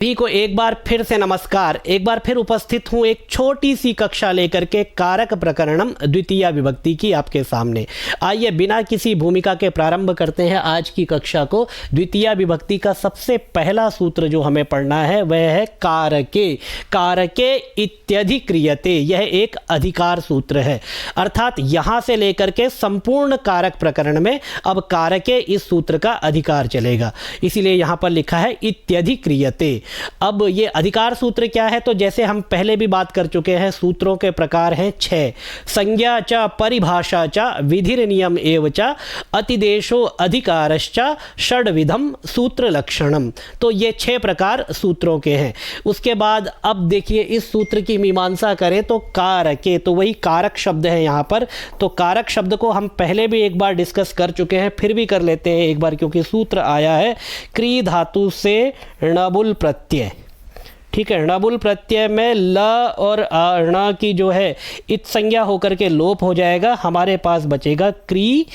सभी को एक बार फिर से नमस्कार। एक बार फिर उपस्थित हूँ एक छोटी सी कक्षा लेकर के कारक प्रकरणम द्वितीय विभक्ति की आपके सामने। आइए बिना किसी भूमिका के प्रारंभ करते हैं आज की कक्षा को। द्वितीय विभक्ति का सबसे पहला सूत्र जो हमें पढ़ना है वह है कारके। कारके इत्यधिक्रियते, यह एक अधिकार सूत्र है, अर्थात यहाँ से लेकर के संपूर्ण कारक प्रकरण में अब कारके इस सूत्र का अधिकार चलेगा, इसीलिए यहाँ पर लिखा है इत्यधिक्रियते। अब ये अधिकार सूत्र क्या है, तो जैसे हम पहले भी बात कर चुके हैं, सूत्रों के प्रकार हैं 6। संज्ञा च, परिभाषा च, विधिर नियम एव च, अतिदेशो अधिकारश्च, षड्विधम सूत्र लक्षणम। तो ये 6 प्रकार सूत्रों के हैं। उसके बाद अब देखिए इस सूत्र की मीमांसा करें तो कारके, तो वही कारक शब्द है यहाँ पर। तो कारक शब्द को हम पहले भी एक बार डिस्कस कर चुके हैं, फिर भी कर लेते हैं एक बार, क्योंकि सूत्र आया है क्री धातु से णबुल प्रत्यय। ठीक है, णबुल प्रत्यय में ल और ण की जो है इत संज्ञा होकर के लोप हो जाएगा, हमारे पास बचेगा क्री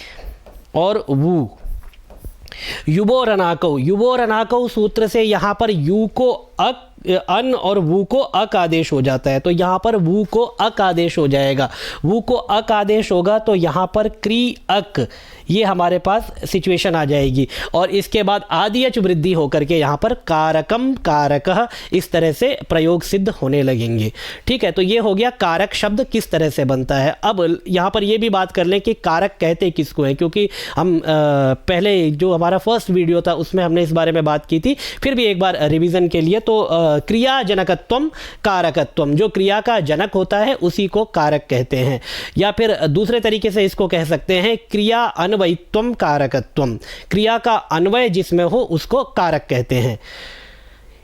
और वु। युवोरनाको, युवोरनाको सूत्र से यहाँ पर यू को अन और वू को अक आदेश हो जाता है, तो यहाँ पर वू को अक आदेश हो जाएगा। वू को अक आदेश होगा तो यहाँ पर क्री अक, ये हमारे पास सिचुएशन आ जाएगी। और इसके बाद आदियच वृद्धि होकर के यहाँ पर कारकम कारकः, इस तरह से प्रयोग सिद्ध होने लगेंगे। ठीक है, तो ये हो गया कारक शब्द किस तरह से बनता है। अब यहाँ पर ये भी बात कर लें कि कारक कहते किसको हैं, क्योंकि हम पहले जो हमारा फर्स्ट वीडियो था उसमें हमने इस बारे में बात की थी, फिर भी एक बार रिवीजन के लिए। तो क्रिया जनकत्वम कारकत्वम, जो क्रिया का जनक होता है उसी को कारक कहते हैं, या फिर दूसरे तरीके से इसको कह सकते हैं क्रिया अन्वयित्वम कारकत्वम, क्रिया का अन्वय जिसमें हो उसको कारक कहते हैं।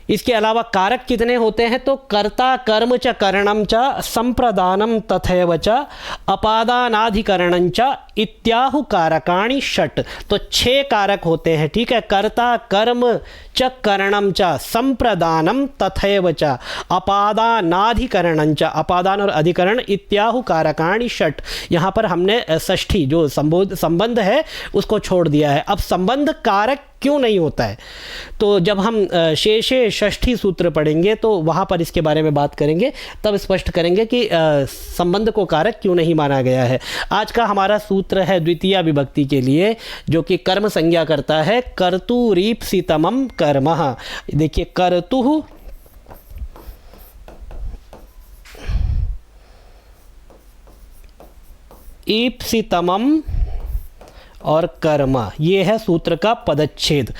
इसके अलावा कारक कितने होते हैं, तो कर्ता कर्म च करणम च संप्रदानम तथैव च अपादानाधिकरणं च इत्याहु कारकाणि षट्। तो 6 कारक होते हैं। ठीक है, कर्ता कर्म च करणम च संप्रदानम तथैव च अपादानाधिकरणं च, अपादान और अधिकरण इत्याहु कारकाणि षट्। यहाँ पर हमने षष्ठी जो संबंध है उसको छोड़ दिया है। अब संबंध कारक क्यों नहीं होता है, तो जब हम शेषे षष्ठी सूत्र पढ़ेंगे तो वहाँ पर इसके बारे में बात करेंगे, तब स्पष्ट करेंगे कि संबंध को कारक क्यों नहीं माना गया है। आज का हमारा सूत्र है द्वितीय विभक्ति के लिए, जो कि कर्म संज्ञा करता है कर्तुरीप्सितमं कर्मः। देखिए कर्तुः ईप्सितमं और कर्म, ये है सूत्र का पदच्छेद।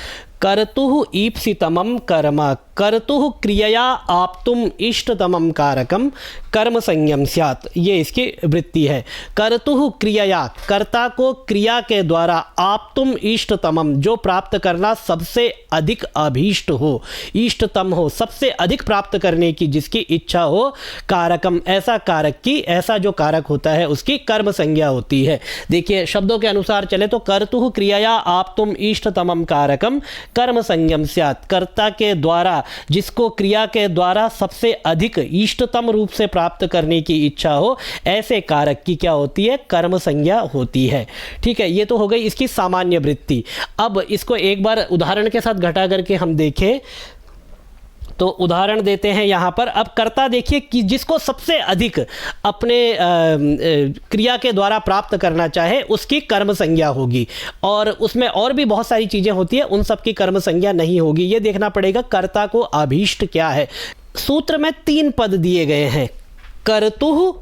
कर्तुः ईप्सितमं कर्म, कर्तुः क्रियया आप्तुम इष्टतमं कारकम कर्म संज्ञम स्यात्, ये इसकी वृत्ति है। कर्तुः क्रियया, कर्ता को क्रिया के द्वारा, आप्तुम इष्टतमम, जो प्राप्त करना सबसे अधिक अभीष्ट हो, इष्टतम हो, सबसे अधिक प्राप्त करने की जिसकी इच्छा हो, कारकम, ऐसा कारक की, ऐसा जो कारक होता है उसकी कर्म संज्ञा होती है। देखिए शब्दों के अनुसार चले तो कर्तुः क्रियया आप्तुम इष्टतमम कारकम कर्म संज्ञम स्यात्, कर्ता के द्वारा, जिसको क्रिया के द्वारा सबसे अधिक इष्टतम रूप से प्राप्त करने की इच्छा हो, ऐसे कारक की क्या होती है, कर्म संज्ञा होती है। ठीक है, ये तो हो गई इसकी सामान्य वृत्ति। अब इसको एक बार उदाहरण के साथ घटा करके हम देखें तो उदाहरण देते हैं यहाँ पर। अब कर्ता देखिए कि जिसको सबसे अधिक अपने क्रिया के द्वारा प्राप्त करना चाहे उसकी कर्म संज्ञा होगी, और उसमें और भी बहुत सारी चीज़ें होती है, उन सब की कर्म संज्ञा नहीं होगी। ये देखना पड़ेगा कर्ता को अभीष्ट क्या है। सूत्र में 3 पद दिए गए हैं, कर्तुः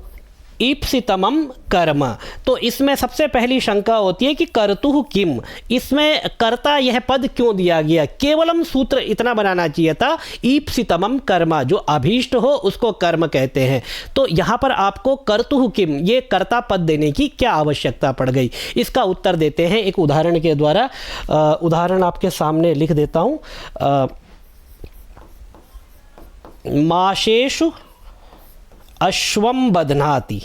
ईप्सितमं कर्म। तो इसमें सबसे पहली शंका होती है कि कर्तुः किम, इसमें कर्ता यह पद क्यों दिया गया। केवलम सूत्र इतना बनाना चाहिए था, ईप्सितमं कर्म, जो अभीष्ट हो उसको कर्म कहते हैं। तो यहाँ पर आपको कर्तुः किम, ये कर्ता पद देने की क्या आवश्यकता पड़ गई। इसका उत्तर देते हैं एक उदाहरण के द्वारा। उदाहरण आपके सामने लिख देता हूँ। माशेषु अश्वम बध्नाति।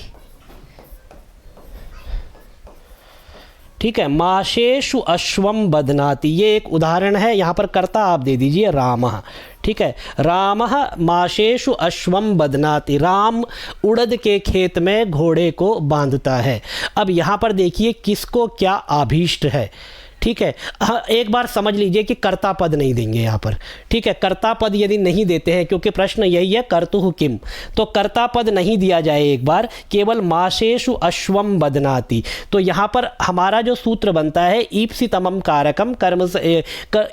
ठीक है, माशेषु अश्वम बध्नाति, ये एक उदाहरण है। यहाँ पर कर्ता आप दे दीजिए रामः। ठीक है, रामः माशेषु अश्वम बध्नाति, राम उड़द के खेत में घोड़े को बांधता है। अब यहाँ पर देखिए किसको क्या आभीष्ट है। ठीक है। एक बार समझ लीजिए कि कर्ता पद नहीं देंगे यहाँ पर, ठीक है। कर्ता पद यदि नहीं देते हैं, क्योंकि प्रश्न यही है कर्तुः किम, तो कर्ता पद नहीं दिया जाए एक बार, केवल मासेषु अश्वम बदनाति, तो यहाँ पर हमारा जो सूत्र बनता है ईप्सितमम कारकम कर्म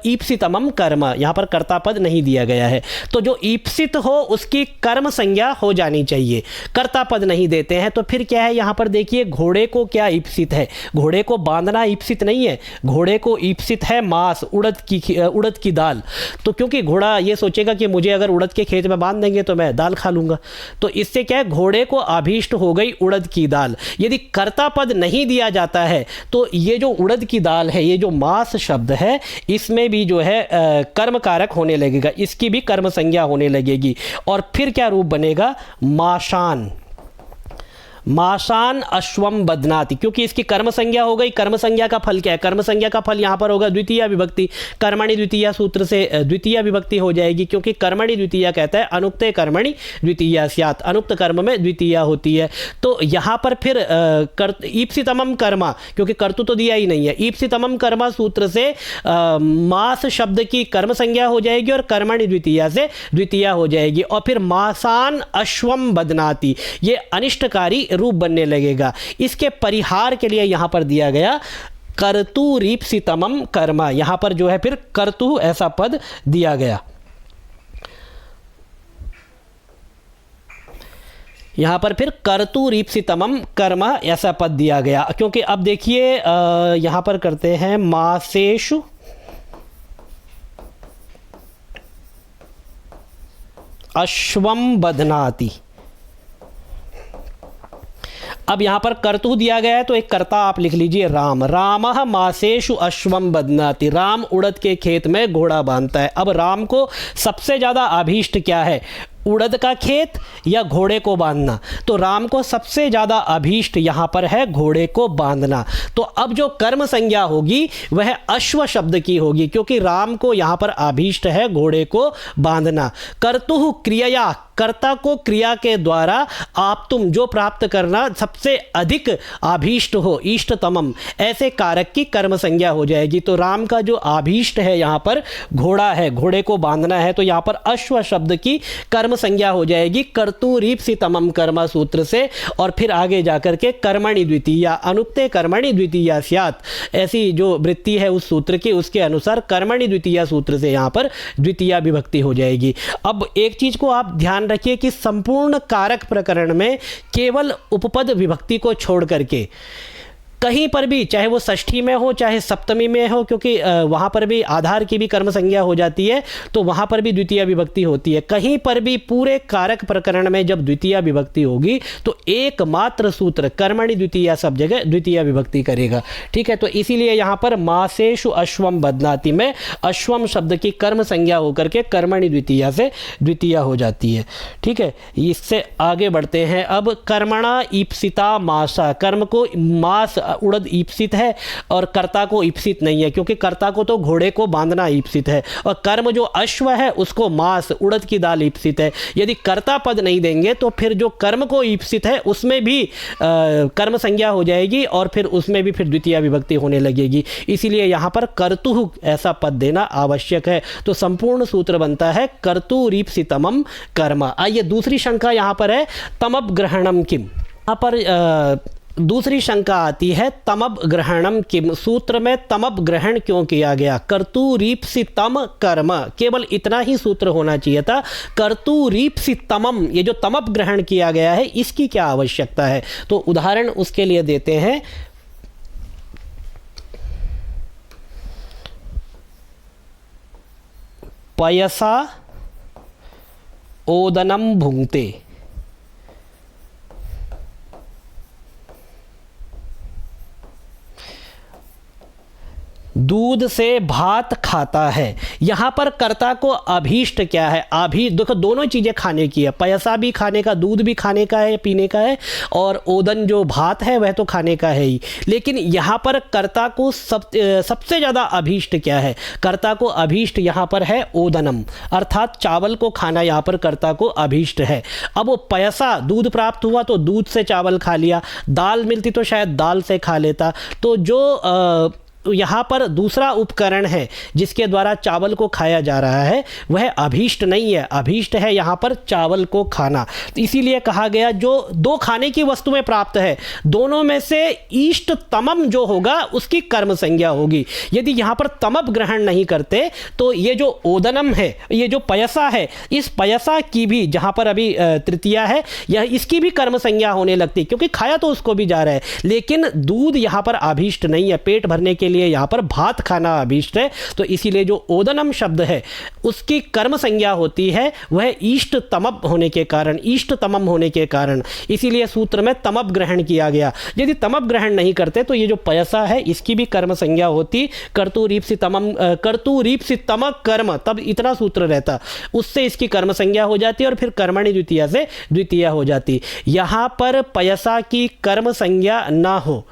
ईप्सितमम कर्म, यहाँ पर कर्ता पद नहीं दिया गया है। तो जो ईप्सित हो उसकी कर्म संज्ञा हो जानी चाहिए, कर्ता पद नहीं देते हैं। तो फिर क्या है यहाँ पर देखिए, घोड़े को क्या ईप्सित है, घोड़े को बांधना ईप्सित नहीं है, घोड़े को ईप्सित है मांस, उड़द की दाल। तो क्योंकि घोड़ा ये सोचेगा कि मुझे अगर उड़द के खेत में बांध देंगे तो मैं दाल खा लूंगा, तो इससे क्या है, घोड़े को अभीष्ट हो गई उड़द की दाल। यदि कर्ता पद नहीं दिया जाता है तो ये जो उड़द की दाल है, ये जो मांस शब्द है, इसमें भी जो है कर्म कारक होने लगेगा, इसकी भी कर्म संज्ञा होने लगेगी। और फिर क्या रूप बनेगा, माशान, माशान अश्वम बदनाति, क्योंकि इसकी कर्म संज्ञा हो गई। कर्म संज्ञा का फल क्या है, कर्म संज्ञा का फल यहाँ पर होगा द्वितीय विभक्ति, कर्मणि द्वितीय सूत्र से द्वितीय विभक्ति हो जाएगी, क्योंकि कर्मणि द्वितीय कहता है अनुक्ते कर्मणि द्वितीय स्यात्, अनुक्त कर्म में द्वितीय होती है। तो यहाँ पर फिर ईप्सितमम कर्मा, क्योंकि कर्तु तो दिया ही नहीं है, ईप्सितमम कर्मा सूत्र से मास शब्द की कर्म संज्ञा हो जाएगी और कर्मणि द्वितीय से द्वितीय हो जाएगी। और फिर मासान अश्वम बदनाति, ये अनिष्टकारी रूप बनने लगेगा। इसके परिहार के लिए यहां पर दिया गया कर्तुरीप्सितमम कर्मा, यहां पर जो है फिर कर्तु ऐसा पद दिया गया। यहां पर फिर कर्तुरीप्सितमम कर्म ऐसा पद दिया गया, क्योंकि अब देखिए यहां पर करते हैं मासेषु अश्वम बदनाति। अब यहाँ पर कर्तु दिया गया है तो एक कर्ता आप लिख लीजिए राम, रामः मासेषु अश्वम बदनाति, राम उड़द के खेत में घोड़ा बांधता है। अब राम को सबसे ज़्यादा अभीष्ट क्या है, उड़द का खेत या घोड़े को बांधना, तो राम को सबसे ज़्यादा अभीष्ट यहाँ पर है घोड़े को बांधना। तो अब जो कर्म संज्ञा होगी वह अश्व शब्द की होगी, क्योंकि राम को यहाँ पर अभीष्ट है घोड़े को बांधना। कर्तुः क्रिया, कर्ता को क्रिया के द्वारा आप तुम जो प्राप्त करना सबसे अधिक अभीष्ट हो, इष्टतमम, ऐसे कारक की कर्म संज्ञा हो जाएगी। तो राम का जो अभीष्ट है यहाँ पर घोड़ा है, घोड़े को बांधना है, तो यहाँ पर अश्व शब्द की कर्म संज्ञा हो जाएगी कर्तुरीप्सितमम कर्म सूत्र से। और फिर आगे जाकर के कर्मणि द्वितीय, अनुक्ते कर्मणि द्वितीय स्यात्, ऐसी जो वृत्ति है उस सूत्र की, उसके अनुसार कर्मणि द्वितीय सूत्र से यहाँ पर द्वितीय विभक्ति हो जाएगी। अब एक चीज को आप ध्यान रखिए कि संपूर्ण कारक प्रकरण में केवल उपपद विभक्ति को छोड़ करके कहीं पर भी, चाहे वो षष्ठी में हो चाहे सप्तमी में हो, क्योंकि वहाँ पर भी आधार की भी कर्म संज्ञा हो जाती है, तो वहाँ पर भी द्वितीय विभक्ति होती है। कहीं पर भी पूरे कारक प्रकरण में जब द्वितीय विभक्ति होगी तो एकमात्र सूत्र कर्मणि द्वितीय सब जगह द्वितीय विभक्ति करेगा, ठीक है। तो इसीलिए यहाँ पर मासेषु अश्वम बदनाति में अश्वम शब्द की कर्म संज्ञा होकर के कर्मणि द्वितीय से द्वितीय हो जाती है, ठीक है। इससे आगे बढ़ते हैं। अब कर्मणा ईप्सिता मासा, कर्म को मास उड़द ईप्सित है और कर्ता को ईप्सित नहीं है, क्योंकि कर्ता को तो घोड़े को बांधना ईप्सित है और कर्म जो अश्व है उसको मास उड़द की दाल ईप्सित है। यदि कर्ता पद नहीं देंगे तो फिर जो कर्म को ईप्सित है उसमें भी कर्म संज्ञा हो जाएगी और फिर उसमें भी फिर द्वितीय विभक्ति होने लगेगी। इसीलिए यहाँ पर कर्तुः ऐसा पद देना आवश्यक है। तो संपूर्ण सूत्र बनता है कर्तुरीप्सितमम कर्म। आइए दूसरी शंका यहाँ पर है तमब ग्रहणम किम। यहाँ पर दूसरी शंका आती है तमब ग्रहणम किम, सूत्र में तमब ग्रहण क्यों किया गया। कर्तुरीप्सितम कर्म, केवल इतना ही सूत्र होना चाहिए था। कर्तुरीप्सितमम, ये जो तमब ग्रहण किया गया है इसकी क्या आवश्यकता है, तो उदाहरण उसके लिए देते हैं। पयसा ओदनम भुंक्ते, दूध से भात खाता है। यहाँ पर कर्ता को अभीष्ट क्या है, देखो दोनों चीज़ें खाने की है, पैसा भी खाने का, दूध भी खाने का है, पीने का है, और ओदन जो भात है वह तो खाने का है ही। लेकिन यहाँ पर कर्ता को सबसे ज़्यादा अभीष्ट क्या है, कर्ता को अभीष्ट यहाँ पर है ओदनम, अर्थात चावल को खाना यहाँ पर कर्ता को अभीष्ट है। अब वो पैसा दूध प्राप्त हुआ तो दूध से चावल खा लिया, दाल मिलती तो शायद दाल से खा लेता। तो जो यहाँ पर दूसरा उपकरण है जिसके द्वारा चावल को खाया जा रहा है वह अभीष्ट नहीं है, अभीष्ट है यहाँ पर चावल को खाना। तो इसीलिए कहा गया जो दो खाने की वस्तुएं प्राप्त है दोनों में से इष्टतमम जो होगा उसकी कर्म संज्ञा होगी। यदि यहाँ पर तमप ग्रहण नहीं करते तो ये जो ओदनम है, ये जो पयसा है, इस पयसा की भी जहाँ पर अभी तृतीया है यह इसकी भी कर्म संज्ञा होने लगती, क्योंकि खाया तो उसको भी जा रहा है, लेकिन दूध यहाँ पर अभीष्ट नहीं है। पेट भरने के लिए यहाँ पर भात खाना अभीष्ट है, तो इसीलिए जो ओदनम शब्द है उसकी कर्म संज्ञा होती है वह इष्टतमप होने के कारण, इष्टतमम होने के कारण, इसीलिए सूत्र में तमप ग्रहण किया गया। यदि तमप ग्रहण नहीं करते तो ये जो पयसा है इसकी भी कर्म संज्ञा होती, कर्तुरीप्सितम कर्म, तब इतना सूत्र रहता, उससे इसकी कर्म संज्ञा हो जाती और फिर कर्मणि द्वितीया से द्वितीया हो जाती। यहाँ पर पयसा की कर्म संज्ञा ना हो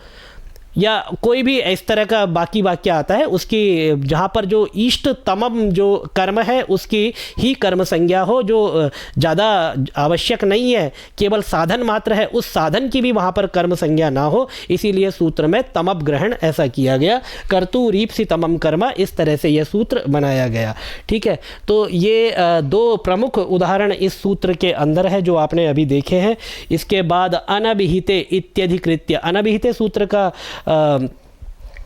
या कोई भी इस तरह का बाकी वाक्य आता है उसकी जहाँ पर जो इष्टतमम जो कर्म है उसकी ही कर्म संज्ञा हो, जो ज़्यादा आवश्यक नहीं है, केवल साधन मात्र है, उस साधन की भी वहाँ पर कर्म संज्ञा ना हो, इसीलिए सूत्र में तमप ग्रहण ऐसा किया गया। कर्तुरीप्सितमम कर्म, इस तरह से यह सूत्र बनाया गया। ठीक है, तो ये दो प्रमुख उदाहरण इस सूत्र के अंदर है जो आपने अभी देखे हैं। इसके बाद अनभिहिते इत्यधिकृत्य, अनभिहिते सूत्र का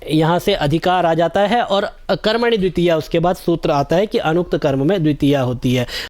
यहाँ से अधिकार आ जाता है और कर्मणि द्वितीया, उसके बाद सूत्र आता है कि अनुक्त कर्म में द्वितीया होती है।